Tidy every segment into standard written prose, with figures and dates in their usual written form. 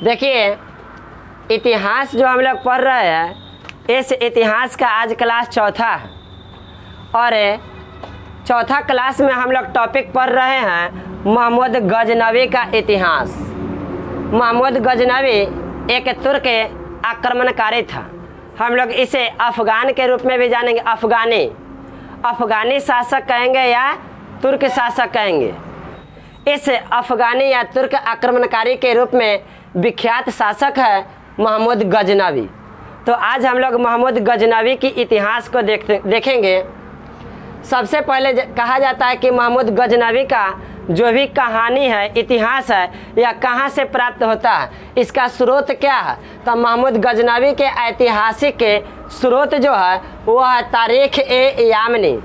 देखिए, इतिहास जो हम लोग पढ़ रहे हैं, इस इतिहास का आज क्लास चौथा है और चौथा क्लास में हम लोग टॉपिक पढ़ रहे हैं महमूद गजनवी का इतिहास। महमूद गजनवी एक तुर्क आक्रमणकारी था। हम लोग इसे अफ़गान के रूप में भी जानेंगे। अफ़गानी शासक कहेंगे या तुर्क शासक कहेंगे। इस अफ़गानी या तुर्क आक्रमणकारी के रूप में विख्यात शासक है महमूद गजनवी। तो आज हम लोग महमूद गजनवी की इतिहास को देखेंगे। सबसे पहले कहा जाता है कि महमूद गजनवी का जो भी कहानी है, इतिहास है, यह कहाँ से प्राप्त होता है, इसका स्रोत क्या है। तो महमूद गजनवी के ऐतिहासिक के स्रोत जो है वह है तारीख ए यामनी।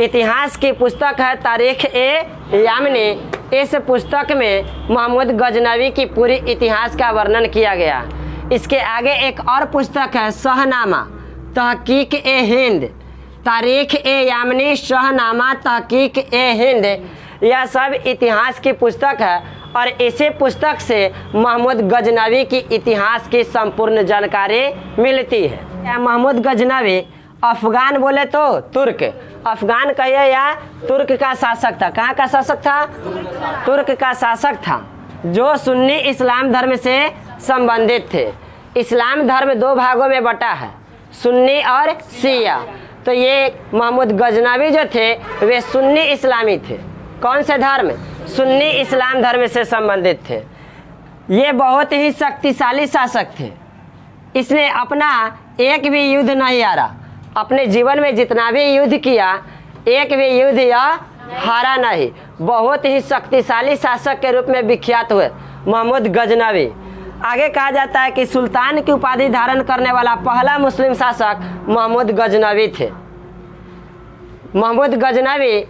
इतिहास की पुस्तक है तारीख ए यामनी। इस पुस्तक में महमूद गजनवी की पूरी इतिहास का वर्णन किया गया। इसके आगे एक और पुस्तक है शहनामा तहकीक ए हिंद। तारीख ए यामनी, शहनामा, तहकीक ए हिंद, यह सब इतिहास की पुस्तक है और इसी पुस्तक से महमूद गजनवी की इतिहास की संपूर्ण जानकारी मिलती है। महमूद गजनवी अफ़गान बोले तो तुर्क, अफ़गान कहिए या तुर्क का शासक था। कहाँ का शासक था? तुर्क का शासक था, जो सुन्नी इस्लाम धर्म से संबंधित थे। इस्लाम धर्म दो भागों में बटा है, सुन्नी और शिया। तो ये महमूद गजनवी जो थे वे सुन्नी इस्लामी थे। कौन से धर्म? सुन्नी इस्लाम धर्म से संबंधित थे। ये बहुत ही शक्तिशाली शासक थे। इसने अपना एक भी युद्ध नहीं हारा। अपने जीवन में जितना भी युद्ध किया, एक भी युद्ध यह हारा नहीं। बहुत ही शक्तिशाली शासक के रूप में विख्यात हुए महमूद गजनवी। आगे कहा जाता है कि सुल्तान की उपाधि धारण करने वाला पहला मुस्लिम शासक महमूद गजनवी थे। महमूद गजनवी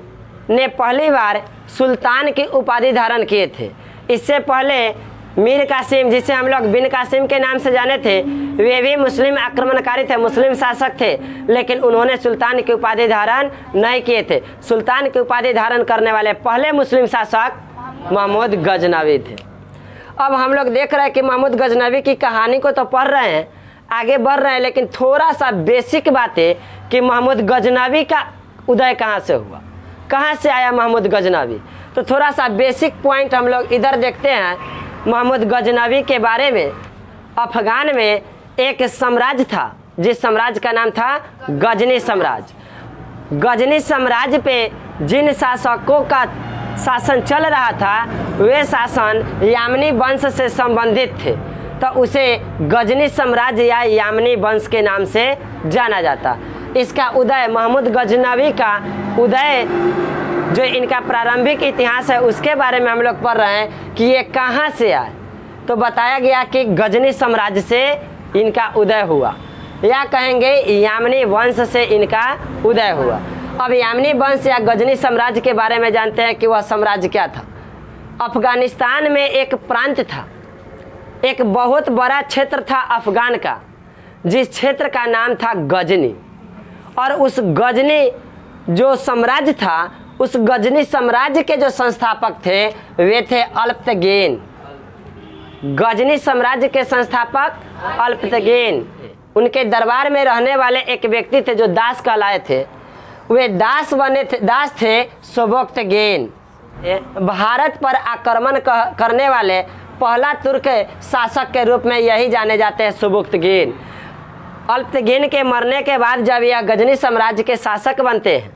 ने पहली बार सुल्तान की उपाधि धारण किए थे। इससे पहले मीर कासिम, जिसे हम लोग बिन कासिम के नाम से जाने थे, वे भी मुस्लिम आक्रमणकारी थे, मुस्लिम शासक थे, लेकिन उन्होंने सुल्तान की उपाधि धारण नहीं किए थे। सुल्तान की उपाधि धारण करने वाले पहले मुस्लिम शासक महमूद गजनवी थे। अब हम लोग देख रहे हैं कि महमूद गजनवी की कहानी को तो पढ़ रहे हैं, आगे बढ़ रहे हैं, लेकिन थोड़ा सा बेसिक बातें कि महमूद गजनवी का उदय कहाँ से हुआ, कहाँ से आया महमूद गजनवी। तो थोड़ा सा बेसिक पॉइंट हम लोग इधर देखते हैं महमूद गजनवी के बारे में। अफ़गान में एक साम्राज्य था जिस साम्राज्य का नाम था गजनी साम्राज्य। गजनी साम्राज्य पे जिन शासकों का शासन चल रहा था वे शासन यामनी वंश से संबंधित थे, तो उसे गजनी साम्राज्य या यामनी वंश के नाम से जाना जाता। इसका उदय, महमूद गजनवी का उदय, जो इनका प्रारंभिक इतिहास है उसके बारे में हम लोग पढ़ रहे हैं कि ये कहाँ से आए। तो बताया गया कि गजनी साम्राज्य से इनका उदय हुआ, या कहेंगे यामनी वंश से इनका उदय हुआ। अब यामनी वंश या गजनी साम्राज्य के बारे में जानते हैं कि वह साम्राज्य क्या था। अफ़गानिस्तान में एक प्रांत था, एक बहुत बड़ा क्षेत्र था अफ़गान का, जिस क्षेत्र का नाम था गजनी। और उस गजनी जो साम्राज्य था, उस गजनी साम्राज्य के जो संस्थापक थे वे थे अल्पतगीन। गजनी साम्राज्य के संस्थापक अल्पतगीन। उनके दरबार में रहने वाले एक व्यक्ति थे जो दास कहलाए थे। वे दास थे सुबुक्तगीन। भारत पर आक्रमण करने वाले पहला तुर्क शासक के रूप में यही जाने जाते हैं, सुबुक्तगीन। अल्पतगीन के मरने के बाद जब यह गजनी साम्राज्य के शासक बनते हैं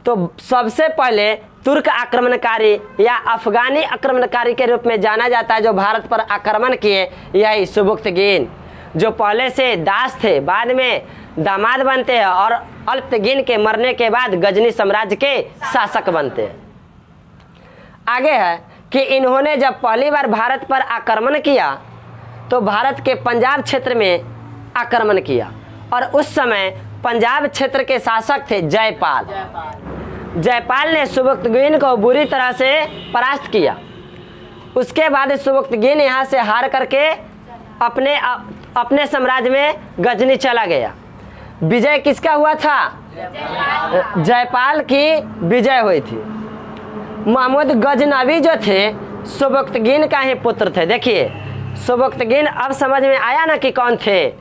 तो सबसे पहले तुर्क आक्रमणकारी या अफ़गानी आक्रमणकारी के रूप में जाना जाता है जो भारत पर आक्रमण किए, यही सुबुक्तगीन, जो पहले से दास थे, बाद में दामाद बनते हैं और अल्पतगीन के मरने के बाद गजनी साम्राज्य के शासक बनते हैं। आगे है कि इन्होंने जब पहली बार भारत पर आक्रमण किया तो भारत के पंजाब क्षेत्र में आक्रमण किया और उस समय पंजाब क्षेत्र के शासक थे जयपाल। जयपाल ने सुबुक्तगीन को बुरी तरह से परास्त किया। उसके बाद सुबुक्तगीन यहाँ से हार करके अपने साम्राज्य में गजनी चला गया। विजय किसका हुआ था? जयपाल की विजय हुई थी। महमूद गजनवी जो थे सुबुक्तगीन का ही पुत्र थे। देखिए सुबुक्तगिन अब समझ में आया ना कि कौन थे?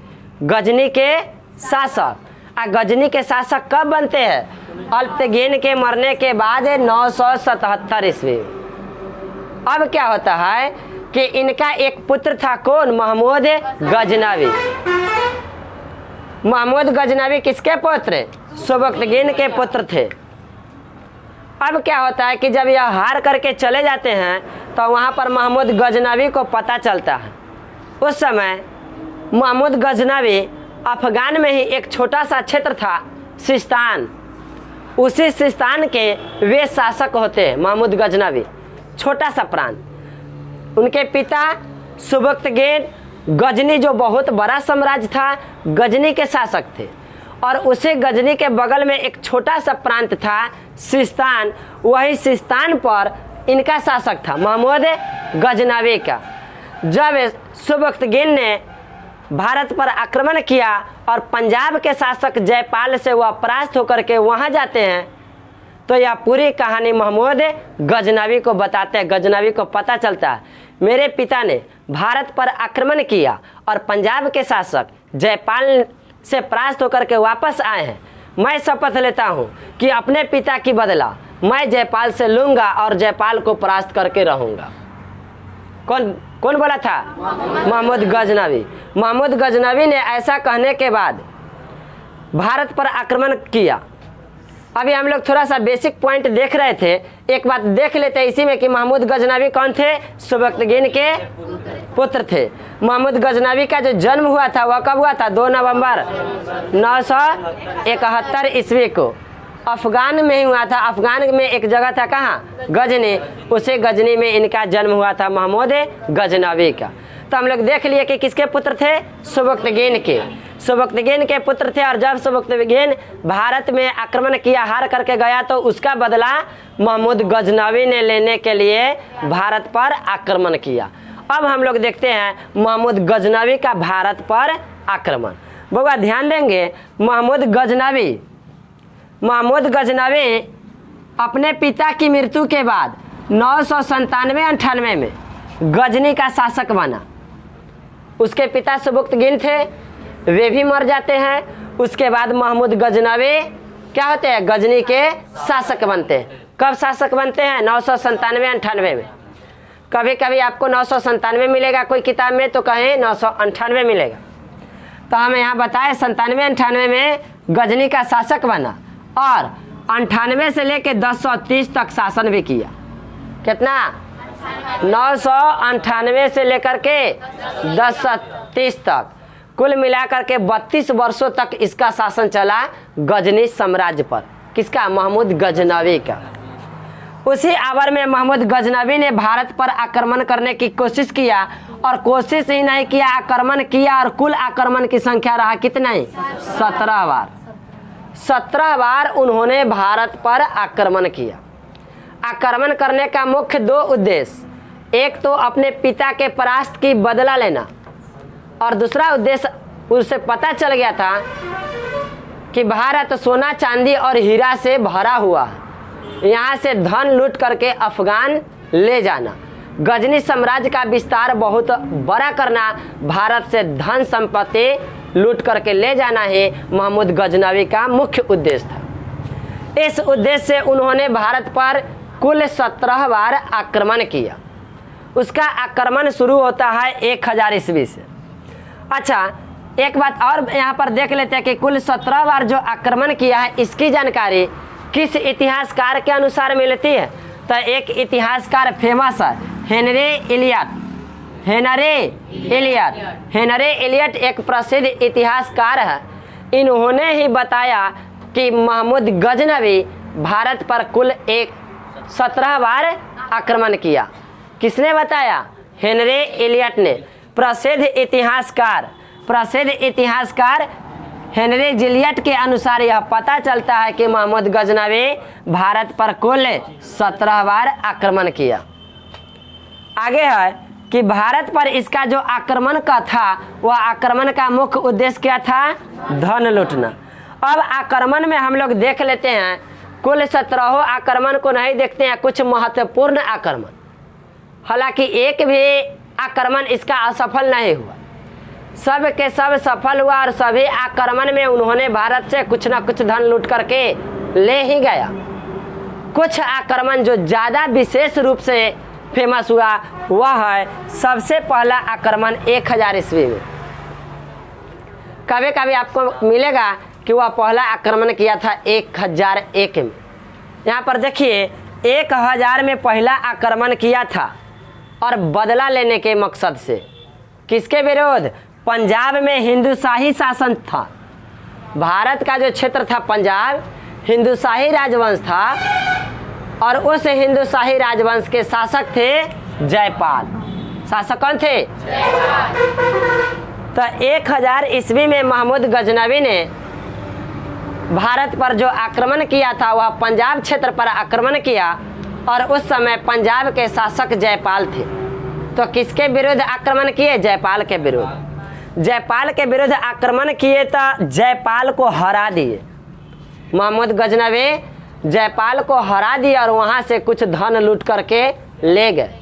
गजनी के शासक। गजनी के शासक कब बनते हैं? अल्पतगिन के मरने के बाद 977 ईस्वी। अब क्या होता है कि इनका एक पुत्र था, कौन? महमूद गजनवी। महमूद गजनवी किसके पुत्र? सुबुक्तगिन के पुत्र थे। अब क्या होता है कि जब यह हार करके चले जाते हैं तो वहाँ पर महमूद गजनवी को पता चलता है। उस समय महमूद गजनवी अफगान में ही एक छोटा सा क्षेत्र था, सिस्तान, उसी सिस्तान के वे शासक होते हैं महमूद गजनवी, छोटा सा प्रांत। उनके पिता सुबुक्तगिन गजनी, जो बहुत बड़ा साम्राज्य था, गजनी के शासक थे। और उसे गजनी के बगल में एक छोटा सा प्रांत था, सिस्तान, वही सिस्तान पर इनका शासक था महमूद गजनवी का। जब सुबुक्तगिन ने भारत पर आक्रमण किया और पंजाब के शासक जयपाल से वह परास्त होकर के वहाँ जाते हैं, तो यह पूरी कहानी महमूद गजनवी को बताते हैं। गजनवी को पता चलता है मेरे पिता ने भारत पर आक्रमण किया और पंजाब के शासक जयपाल से परास्त होकर के वापस आए हैं। मैं शपथ लेता हूँ कि अपने पिता की बदला मैं जयपाल से लूँगा और जयपाल को परास्त करके रहूँगा। कौन बोला था? महमूद गजनवी। महमूद गजनवी ने ऐसा कहने के बाद भारत पर आक्रमण किया। अभी हम लोग थोड़ा सा बेसिक पॉइंट देख रहे थे, एक बात देख लेते हैं इसी में कि महमूद गजनवी कौन थे? सुबुक्तगिन के पुत्र थे। महमूद गजनवी का जो जन्म हुआ था वह कब हुआ था? 2 नवंबर 971 ईस्वी को अफगान में ही हुआ था। अफगान में एक जगह था, कहाँ? गजनी। उसे गजनी में इनका जन्म हुआ था महमूद गजनवी का। तो हम लोग देख लिए कि किसके पुत्र थे? सुबुक्तगिन के। सुबुक्तगिन के पुत्र थे। और जब सुबुक्तगिन भारत में आक्रमण किया, हार करके गया, तो उसका बदला महमूद गजनवी ने लेने के लिए भारत पर आक्रमण किया। अब हम लोग देखते हैं महमूद गजनवी का भारत पर आक्रमण। बउआ ध्यान देंगे, महमूद गजनवी अपने पिता की मृत्यु के बाद 997-98 में गजनी का शासक बना। उसके पिता सुबुक्तगिन थे, वे भी मर जाते हैं। उसके बाद महमूद गजनवी क्या होते हैं? गजनी के शासक बनते हैं। कब शासक बनते हैं? 997-98 में। कभी कभी आपको 997 मिलेगा कोई किताब में, तो कहें 998 मिलेगा। तो हमें यहाँ बताए 97-98 में गजनी का शासक बना और 98 से लेके 1030 तक शासन भी किया। कितना? 998 से लेकर के 1030 तक, कुल मिलाकर के 32 वर्षों तक इसका शासन चला गजनी साम्राज्य पर। किसका? महमूद गजनवी का। उसी आवर में महमूद गजनवी ने भारत पर आक्रमण करने की कोशिश किया, और कोशिश ही नहीं किया, आक्रमण किया, और कुल आक्रमण की संख्या रहा कितना? 17 बार। 17 बार उन्होंने भारत पर आक्रमण किया। आक्रमण करने का मुख्य 2 उद्देश्य, एक तो अपने पिता के परास्त की बदला लेना, और दूसरा उद्देश्य उसे पता चल गया था कि भारत सोना चांदी और हीरा से भरा हुआ, यहाँ से धन लूट करके अफगान ले जाना, गजनी साम्राज्य का विस्तार बहुत बड़ा करना, भारत से धन संपत्ति लूट करके ले जाना ही महमूद गजनवी का मुख्य उद्देश्य था। इस उद्देश्य से उन्होंने भारत पर कुल 17 बार आक्रमण किया। उसका आक्रमण शुरू होता है 1000 ईस्वी से। अच्छा, एक बात और यहाँ पर देख लेते हैं कि कुल 17 बार जो आक्रमण किया है, इसकी जानकारी किस इतिहासकार के अनुसार मिलती है? तो एक इतिहासकार फेमस है, हेनरी इलियट एक प्रसिद्ध इतिहासकार है। इन्होंने ही बताया कि महमूद गजनवी भारत पर कुल 17 बार आक्रमण किया। किसने बताया? हेनरी इलियट ने। प्रसिद्ध इतिहासकार हेनरी जिलियट के अनुसार यह पता चलता है कि महमूद गजनवी भारत पर कुल 17 बार आक्रमण किया। आगे है कि भारत पर इसका जो आक्रमण का था, वह आक्रमण का मुख्य उद्देश्य क्या था? धन लूटना। अब आक्रमण में हम लोग देख लेते हैं, कुल 17 आक्रमण को नहीं देखते हैं, कुछ महत्वपूर्ण आक्रमण। हालांकि एक भी आक्रमण इसका असफल नहीं हुआ, सब के सब सफल हुआ और सभी आक्रमण में उन्होंने भारत से कुछ ना कुछ धन लूट करके ले ही गया। कुछ आक्रमण जो ज़्यादा विशेष रूप से फेमस हुआ वह है सबसे पहला आक्रमण 1000 ईस्वी में। कभी कभी आपको मिलेगा कि वह पहला आक्रमण किया था 1001 में। यहाँ पर देखिए 1000 में पहला आक्रमण किया था और बदला लेने के मकसद से। किसके विरोध? पंजाब में हिंदुशाही शासन था। भारत का जो क्षेत्र था पंजाब हिंदुशाही राजवंश था और उस हिंदुशाही राजवंश के शासक थे जयपाल। शासक कौन थे? तो 1000 ईस्वी में महमूद गजनवी ने भारत पर जो आक्रमण किया था वह पंजाब क्षेत्र पर आक्रमण किया और उस समय पंजाब के शासक जयपाल थे। तो किसके विरुद्ध आक्रमण किए? जयपाल के विरुद्ध। जयपाल के विरुद्ध आक्रमण किए तो जयपाल को हरा दिए। महमूद गजनवी जयपाल को हरा दिया और वहाँ से कुछ धन लूट करके ले गए।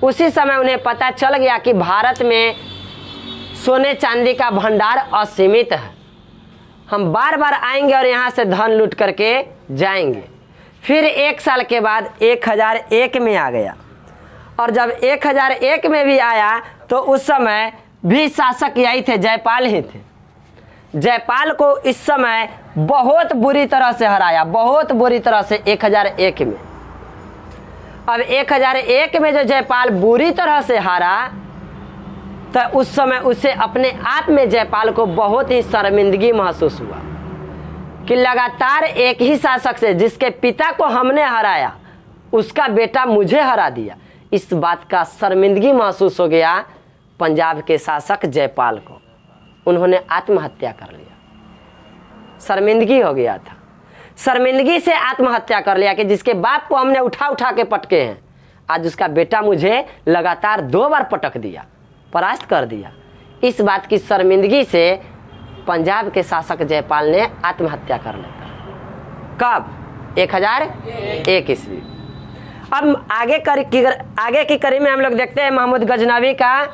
उसी समय उन्हें पता चल गया कि भारत में सोने चांदी का भंडार असीमित है, हम बार बार आएंगे और यहाँ से धन लूट करके जाएंगे। फिर 1 साल के बाद 1001 में आ गया और जब 1001 में भी आया तो उस समय भी शासक यही थे, जयपाल ही थे। जयपाल को इस समय बहुत बुरी तरह से हराया, बहुत बुरी तरह से 1001 में। अब 1001 में जो जयपाल बुरी तरह से हारा तो उस समय उसे अपने आप में जयपाल को बहुत ही शर्मिंदगी महसूस हुआ कि लगातार एक ही शासक से जिसके पिता को हमने हराया उसका बेटा मुझे हरा दिया। इस बात का शर्मिंदगी महसूस हो गया पंजाब के शासक जयपाल को। उन्होंने आत्महत्या कर लिया। शर्मिंदगी हो गया था, शर्मिंदगी से आत्महत्या कर लिया कि जिसके बाप को हमने उठा उठा के पटके हैं आज उसका बेटा मुझे लगातार 2 बार पटक दिया, परास्त कर दिया। इस बात की शर्मिंदगी से पंजाब के शासक जयपाल ने आत्महत्या कर लेता। कब? 1001 ईस्वी। अब आगे की कड़ी में हम लोग देखते हैं महमूद गजनवी का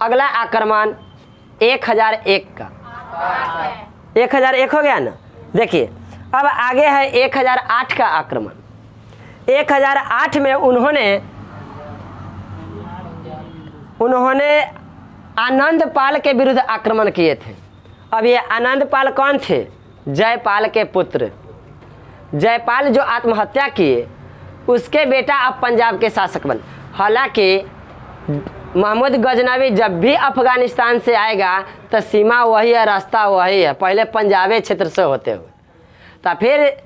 अगला आक्रमण 1001 का। 1001 हो गया ना। देखिए अब आगे है 1008 का आक्रमण। 1008 में उन्होंने आनंदपाल के विरुद्ध आक्रमण किए थे। अब ये आनंदपाल कौन थे? जयपाल के पुत्र। जयपाल जो आत्महत्या किए उसके बेटा अब पंजाब के शासक बने। हालांकि महमूद गजनवी जब भी अफगानिस्तान से आएगा तो सीमा वही है, रास्ता वही है, पहले पंजाबी क्षेत्र से होते हुए। तो फिर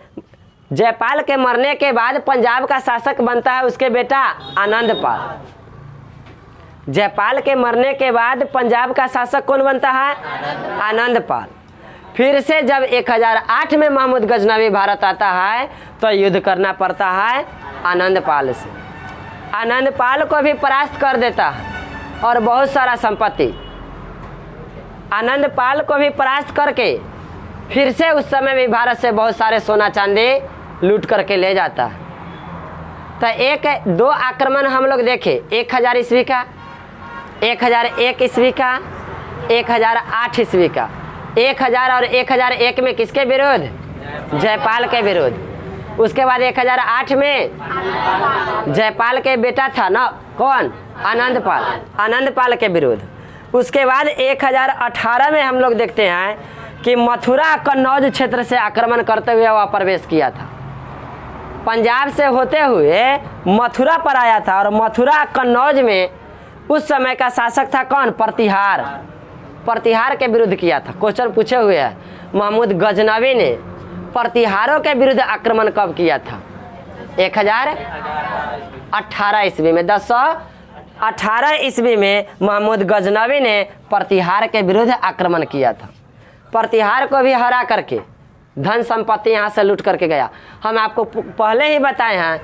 जयपाल के मरने के बाद पंजाब का शासक बनता है उसके बेटा आनंदपाल। जयपाल के मरने के बाद पंजाब का शासक कौन बनता है? आनंदपाल। फिर से जब 1008 में महमूद गजनवी भारत आता है तो युद्ध करना पड़ता है आनंदपाल से। आनंदपाल को भी परास्त कर देता है और बहुत सारा संपत्ति। आनंदपाल को भी परास्त करके फिर से उस समय भी भारत से बहुत सारे सोना चांदी लूट करके ले जाता है। तो 2 आक्रमण हम लोग देखे, 1000 ईस्वी का, 1001 ईस्वी का, 1008 ईस्वी का। 1000 और 1001 में किसके विरोध? जयपाल के विरोध। उसके बाद 1008 में जयपाल के बेटा था ना, कौन? आनंदपाल। आनंदपाल के विरोध। उसके बाद 1018 में हम लोग देखते हैं कि मथुरा कन्नौज क्षेत्र से आक्रमण करते हुए वह प्रवेश किया था। पंजाब से होते हुए मथुरा पर आया था और मथुरा कन्नौज में उस समय का शासक था कौन? प्रतिहार। प्रतिहार के विरुद्ध किया था। क्वेश्चन पूछे हुए हैं महमूद गजनवी ने प्रतिहारों के विरुद्ध आक्रमण कब किया था? 1018 ईस्वी में। 1018 ईस्वी में महमूद गजनवी ने प्रतिहार के विरुद्ध आक्रमण किया था। प्रतिहार को भी हरा करके धन संपत्ति यहाँ से लूट करके गया। हम आपको पहले ही बताए हैं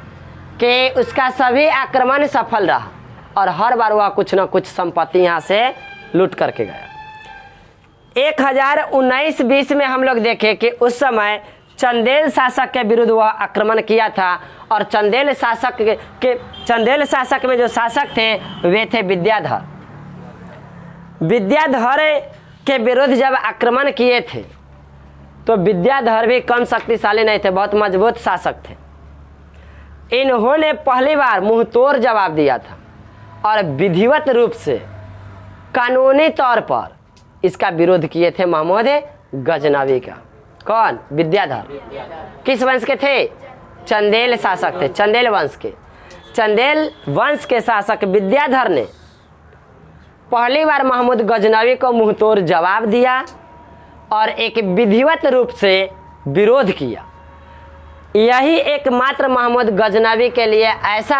कि उसका सभी आक्रमण सफल रहा और हर बार वह कुछ न कुछ संपत्ति यहाँ से लूट करके गया। 1019-20 में हम लोग देखें कि उस समय चंदेल शासक के विरुद्ध वह आक्रमण किया था। और चंदेल शासक में जो शासक थे वे थे विद्याधर। विद्याधर के विरुद्ध जब आक्रमण किए थे तो विद्याधर भी कम शक्तिशाली नहीं थे, बहुत मजबूत शासक थे। इन्होंने पहली बार मुंह तोड़ जवाब दिया था और विधिवत रूप से कानूनी तौर पर इसका विरोध किए थे महमूद गजनवी का। कौन? विद्याधर। किस वंश के थे? चंदेल शासक थे, चंदेल वंश के। चंदेल वंश के शासक विद्याधर ने पहली बार महमूद गजनवी को मुंह तोड़ जवाब दिया और एक विधिवत रूप से विरोध किया। यही एकमात्र महमूद गजनवी के लिए ऐसा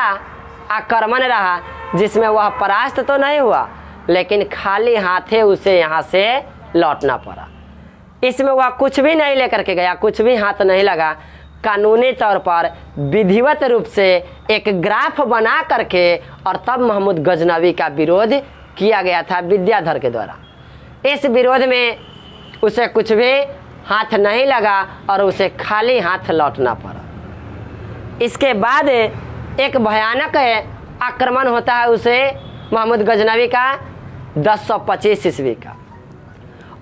आक्रमण रहा जिसमें वह परास्त तो नहीं हुआ, लेकिन खाली हाथे उसे यहाँ से लौटना पड़ा। इसमें वह कुछ भी नहीं लेकर के गया, कुछ भी हाथ नहीं लगा। कानूनी तौर पर विधिवत रूप से एक ग्राफ बना करके और तब महमूद गजनवी का विरोध किया गया था विद्याधर के द्वारा। इस विरोध में उसे कुछ भी हाथ नहीं लगा और उसे खाली हाथ लौटना पड़ा। इसके बाद एक भयानक आक्रमण होता है उसे महमूद गजनवी का 1025 ईस्वी का।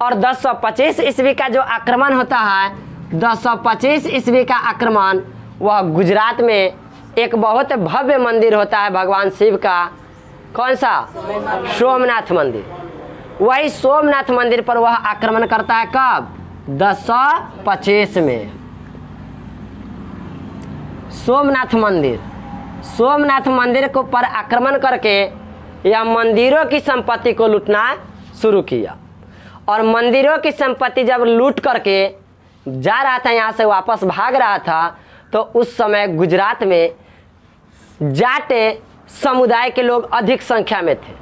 और 1025 ईस्वी का जो आक्रमण होता है, 1025 ईस्वी का आक्रमण, वह गुजरात में एक बहुत भव्य मंदिर होता है भगवान शिव का। कौन सा? सोमनाथ मंदिर। वही सोमनाथ मंदिर पर वह आक्रमण करता है। कब? 1025 में। सोमनाथ मंदिर को पर आक्रमण करके यह मंदिरों की संपत्ति को लूटना शुरू किया। और मंदिरों की संपत्ति जब लूट करके जा रहा था, यहाँ से वापस भाग रहा था, तो उस समय गुजरात में जाट समुदाय के लोग अधिक संख्या में थे।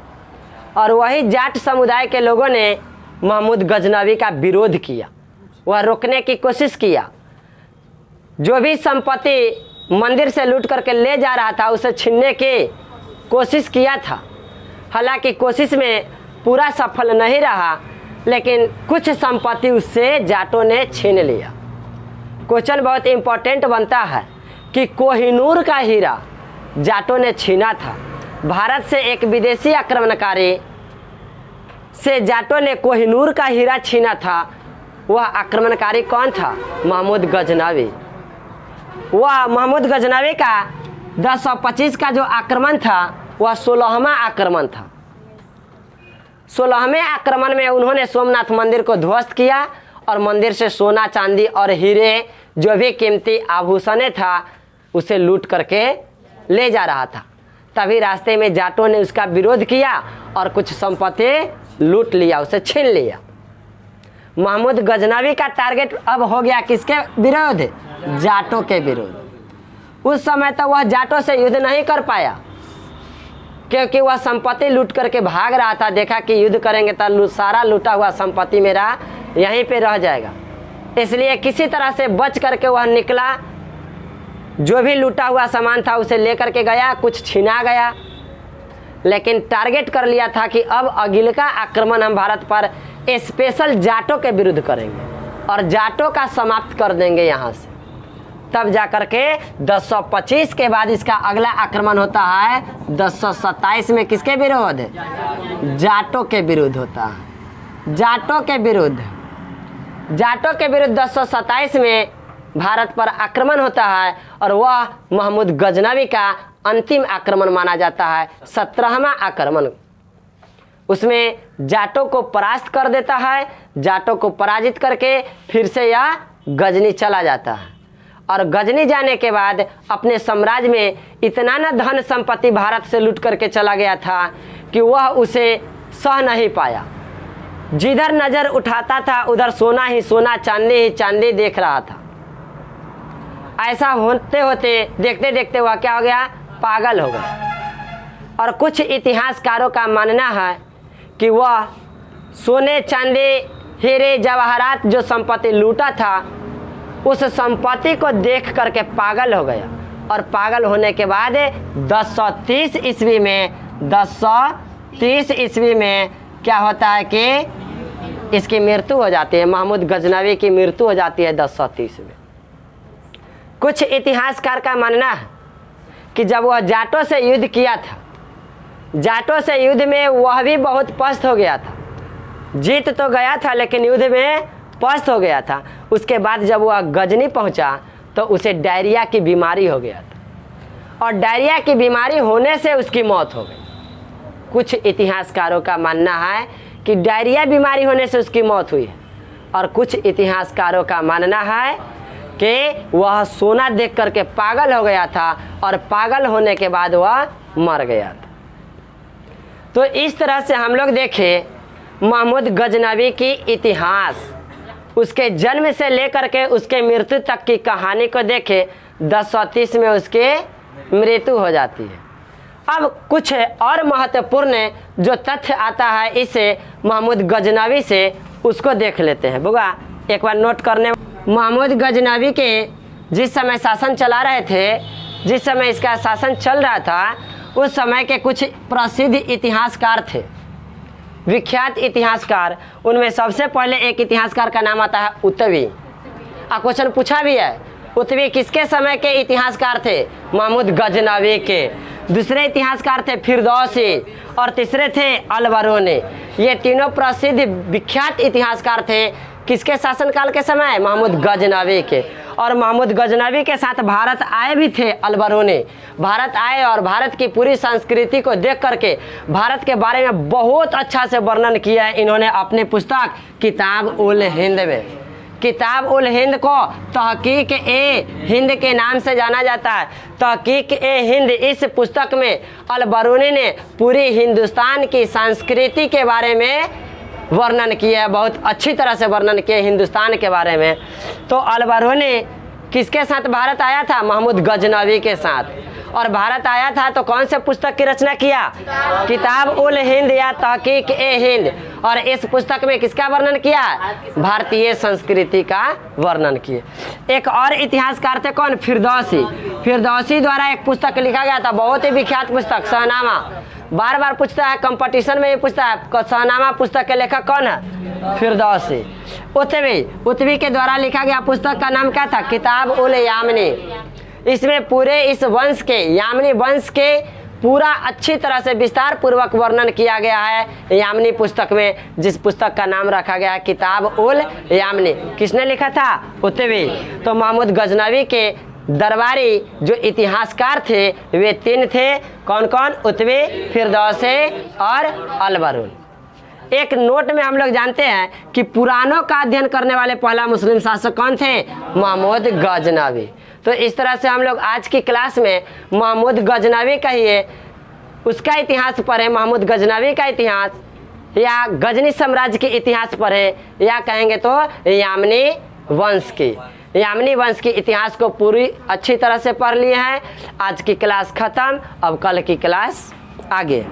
और वही जाट समुदाय के लोगों ने महमूद गजनवी का विरोध किया, वह रोकने की कोशिश किया। जो भी संपत्ति मंदिर से लूट करके ले जा रहा था उसे छीनने की कोशिश किया था। हालांकि कोशिश में पूरा सफल नहीं रहा, लेकिन कुछ संपत्ति उससे जाटों ने छीन लिया। क्वेश्चन बहुत इंपॉर्टेंट बनता है कि कोहिनूर का हीरा जाटों ने छीना था। भारत से एक विदेशी आक्रमणकारी से जाटों ने कोहिनूर का हीरा छीना था। वह आक्रमणकारी कौन था? महमूद गजनवी। वह महमूद गजनवी का 1025 का जो आक्रमण था वह 16वां आक्रमण था। 16वें आक्रमण में उन्होंने सोमनाथ मंदिर को ध्वस्त किया और मंदिर से सोना चांदी और हीरे जो भी कीमती आभूषणें था उसे लूट करके ले जा रहा था। तभी रास्ते में जाटों ने उसका विरोध किया और कुछ संपत्ति लूट लिया, उसे छीन लिया। महमूद गजनवी का टारगेट अब हो गया किसके विरोध? जाटों के विरोध। उस समय तो वह जाटों से युद्ध नहीं कर पाया क्योंकि वह संपत्ति लूट करके भाग रहा था। देखा कि युद्ध करेंगे तो सारा लूटा हुआ संपत्ति मेरा यहीं पे रह जाएगा, इसलिए किसी तरह से बच करके वह निकला। जो भी लूटा हुआ सामान था उसे लेकर के गया, कुछ छीना गया, लेकिन टारगेट कर लिया था कि अब अगिला आक्रमण हम भारत पर स्पेशल जाटों के विरुद्ध करेंगे और जाटों का समाप्त कर देंगे यहाँ से। तब जाकर के 1025 के बाद इसका अगला आक्रमण होता है 1027 में। किसके विरोध? जाटों के विरुद्ध होता है। जाटों के विरुद्ध 1027 में भारत पर आक्रमण होता है और वह महमूद गजनवी का अंतिम आक्रमण माना जाता है, 17वां आक्रमण। उसमें जाटों को परास्त कर देता है। जाटों को पराजित करके फिर से यह गजनी चला जाता है और गजनी जाने के बाद अपने साम्राज्य में इतना न धन संपत्ति भारत से लूट करके चला गया था कि वह उसे सह नहीं पाया। जिधर नजर उठाता था उधर सोना ही सोना, चांदी ही चांदी देख रहा था। ऐसा होते होते देखते देखते वह क्या हो गया? पागल हो गया। और कुछ इतिहासकारों का मानना है कि वह सोने चांदी हीरे जवाहरात जो संपत्ति लूटा था उस संपत्ति को देख करके पागल हो गया। और पागल होने के बाद 1030 ईस्वी में क्या होता है कि इसकी मृत्यु हो जाती है। महमूद गजनवी की मृत्यु हो जाती है 1030 में। कुछ इतिहासकार का मानना है कि जब वह जाटों से युद्ध किया था, जाटों से युद्ध में वह भी बहुत पस्त हो गया था। जीत तो गया था लेकिन युद्ध में पस्त हो गया था। उसके बाद जब वह गजनी पहुंचा तो उसे डायरिया की बीमारी हो गया था और डायरिया की बीमारी होने से उसकी मौत हो गई। कुछ इतिहासकारों का मानना है कि डायरिया बीमारी होने से उसकी मौत हुई है और कुछ इतिहासकारों का मानना है कि वह सोना देख करके पागल हो गया था और पागल होने के बाद वह मर गया था। तो इस तरह से हम लोग देखें महमूद गजनवी की इतिहास, उसके जन्म से लेकर के उसके मृत्यु तक की कहानी को देखें 1030 में उसके मृत्यु हो जाती है। अब कुछ और महत्वपूर्ण जो तथ्य आता है इसे महमूद गजनवी से, उसको देख लेते हैं। बुआ एक बार नोट करने, महमूद गजनवी के जिस समय शासन चला रहे थे, जिस समय इसका शासन चल रहा था, उस समय के कुछ प्रसिद्ध इतिहासकार थे, विख्यात इतिहासकार। उनमें सबसे पहले एक इतिहासकार का नाम आता है उत्तवी। क्वेश्चन पूछा भी है, उत्तवी किसके समय के इतिहासकार थे? महमूद गजनवी के। दूसरे इतिहासकार थे फिरदौसी और तीसरे थे अलबरूनी। ये तीनों प्रसिद्ध विख्यात इतिहासकार थे किसके शासनकाल के समय? महमूद गजनवी के। और महमूद गजनवी के साथ भारत आए भी थे अलबरूनी। भारत आए और भारत की पूरी संस्कृति को देख करके भारत के बारे में बहुत अच्छा से वर्णन किया है इन्होंने अपनी पुस्तक किताब उल हिंद में। किताब उल हिंद को तहकीक ए हिंद के नाम से जाना जाता है। तहकीक ए हिंद, इस पुस्तक में अलबरूनी ने पूरी हिंदुस्तान की संस्कृति के बारे में वर्णन किया है, बहुत अच्छी तरह से वर्णन किया हिंदुस्तान के बारे में। तो अलबरूनी किसके साथ भारत आया था? महमूद गजनवी के साथ। और भारत आया था तो कौन से पुस्तक की रचना किया? किताब उल हिंद या तहकीक ए हिंद। और इस पुस्तक में किसका वर्णन किया? भारतीय संस्कृति का वर्णन किया। एक और इतिहासकार थे, कौन? फिरदौसी। फिरदौसी द्वारा एक पुस्तक लिखा गया था, बहुत ही विख्यात पुस्तक, शाहनामा। बार बार पूछता है, कंपटीशन में भी पूछता है, शाहनामा पुस्तक के लेखक कौन है? फिरदौसी। उत्तवी के द्वारा लिखा गया पुस्तक का नाम क्या था? किताब उल यामनी। इसमें पूरे इस वंश के, यामनी वंश के पूरा अच्छी तरह से विस्तार पूर्वक वर्णन किया गया है यामनी पुस्तक में, जिस पुस्तक का नाम रखा गया है किताब उल यामनी। किसने लिखा था? उत्तवी। तो महमूद गजनवी के दरबारी जो इतिहासकार थे वे तीन थे, कौन कौन? उत्तवी, फिरदौसी और अलबरून। एक नोट में हम लोग जानते हैं कि पुराणों का अध्ययन करने वाले पहला मुस्लिम शासक कौन थे? महमूद गजनवी। तो इस तरह से हम लोग आज की क्लास में महमूद गजनवी कहिए, उसका इतिहास पढ़े, महमूद गजनवी का इतिहास, या गजनी साम्राज्य के इतिहास पढ़े, या कहेंगे तो यामनी वंश की, यामनी वंश के इतिहास को पूरी अच्छी तरह से पढ़ लिए हैं। आज की क्लास खत्म, अब कल की क्लास आगे।